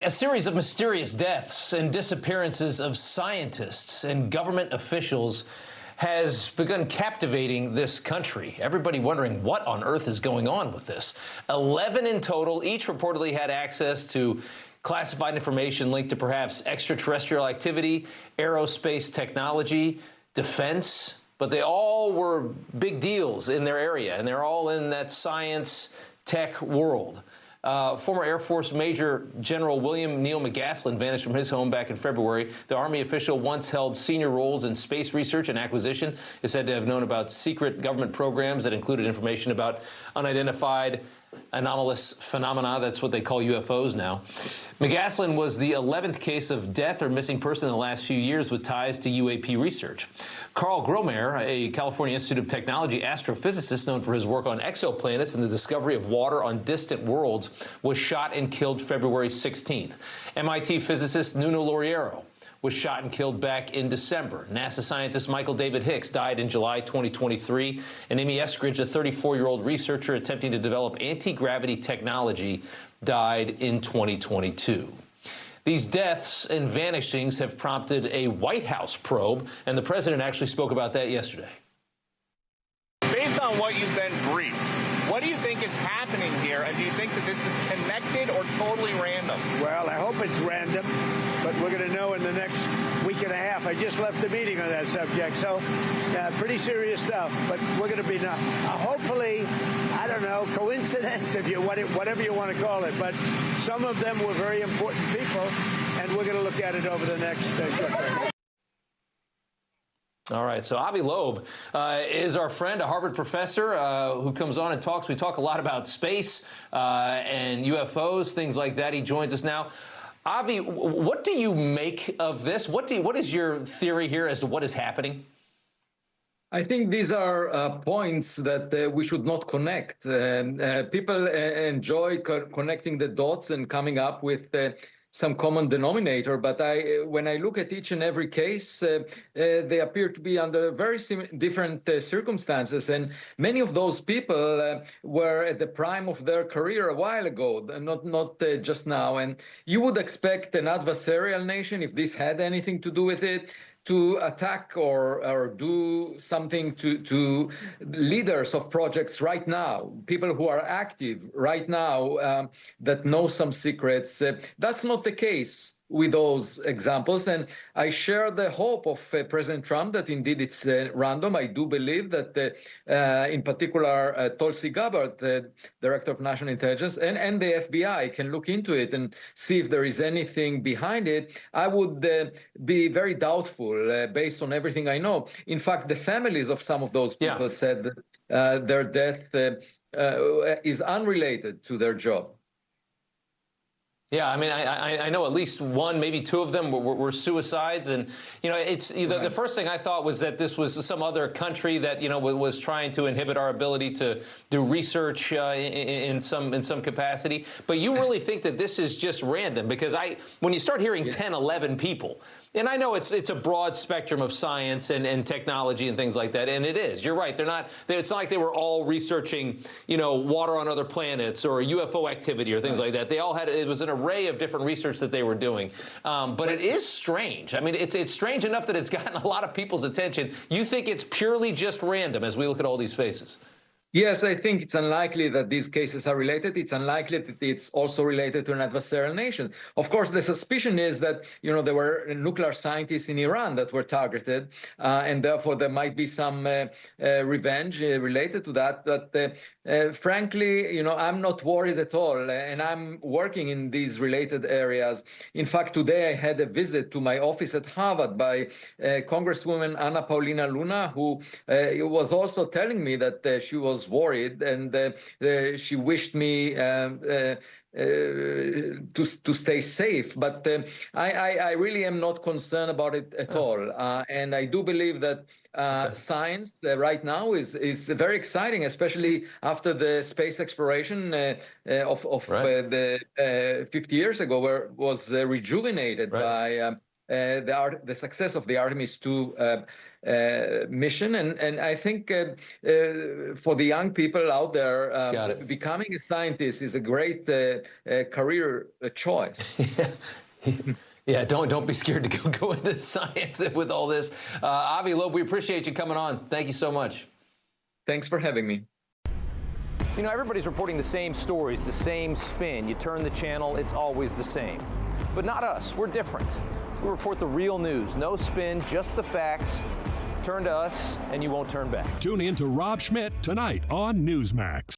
A series of mysterious deaths and disappearances of scientists and government officials has begun captivating this country. Everybody wondering what on earth is going on with this. 11 in total, each reportedly had access to classified information linked to perhaps extraterrestrial activity, aerospace technology, defense, but they all were big deals in their area, and they're all in that science tech world. Former Air Force Major General William Neil McGaslin vanished from his home back in February. The Army official once held senior roles in space research and acquisition, is said to have known about secret government programs that included information about unidentified anomalous phenomena. That's what they call UFOs now. McGaslin was the 11th case of death or missing person in the last few years with ties to UAP research. Carl Gromer, a California Institute of Technology astrophysicist known for his work on exoplanets and the discovery of water on distant worlds, was shot and killed February 16th. MIT physicist Nuno Loureiro was shot and killed back in December. NASA scientist Michael David Hicks died in July 2023. And Amy Eskridge, a 34-year-old researcher attempting to develop anti-gravity technology, died in 2022. These deaths and vanishings have prompted a White House probe, and the president actually spoke about that yesterday. Based on what you've been briefed, what do you think is happening here, and do you think that this is connected or totally random? Well, I hope it's random, but we're going to know in the next week and a half. I just left a meeting on that subject, so pretty serious stuff. But we're going to be hopefully, I don't know, coincidence, if you whatever you want to call it. But some of them were very important people, and we're going to look at it over the next short period. All right, so Avi Loeb is our friend, a Harvard professor who comes on and talks. We talk a lot about space and UFOs, things like that. He joins us now. Avi, what do you make of this? What is your theory here as to what is happening? I think these are points that we should not connect. People enjoy connecting the dots and coming up with some common denominator, but when I look at each and every case, they appear to be under very different circumstances, and many of those people were at the prime of their career a while ago, not just now. And you would expect an adversarial nation, if this had anything to do with it, to attack or do something to leaders of projects right now, people who are active right now that know some secrets. That's not the case with those examples, and I share the hope of President Trump that indeed it's random. I do believe that, in particular, Tulsi Gabbard, the Director of National Intelligence, and the FBI can look into it and see if there is anything behind it. I would be very doubtful based on everything I know. In fact, the families of some of those people said that their death is unrelated to their job. Yeah, I mean, I know at least one, maybe two of them were suicides, and it's the first thing I thought was that this was some other country that was trying to inhibit our ability to do research in some capacity. But you really think that this is just random? Because when you start hearing 10, 11 people. And I know it's a broad spectrum of science and technology and things like that, and it is. You're right. It's not like they were all researching, water on other planets or UFO activity or things like that. They all it was an array of different research that they were doing. But it is strange. I mean, it's strange enough that it's gotten a lot of people's attention. You think it's purely just random as we look at all these faces? Yes, I think it's unlikely that these cases are related. It's unlikely that it's also related to an adversarial nation. Of course, the suspicion is that, there were nuclear scientists in Iran that were targeted, and therefore there might be some revenge related to that. But frankly, I'm not worried at all, and I'm working in these related areas. In fact, today I had a visit to my office at Harvard by Congresswoman Anna Paulina Luna, who was also telling me that she was worried, and she wished me to stay safe. But I really am not concerned about it at all. And I do believe that science right now is very exciting, especially after the space exploration of the 50 years ago, where it was rejuvenated by the success of the Artemis 2 mission. And I think for the young people out there, becoming a scientist is a great career choice. Yeah, don't be scared to go into science with all this. Avi Loeb, we appreciate you coming on. Thank you so much. Thanks for having me. You know, everybody's reporting the same stories, the same spin. You turn the channel, it's always the same. But not us. We're different. We report the real news. No spin, just the facts. Turn to us, and you won't turn back. Tune in to Rob Schmitt Tonight on Newsmax.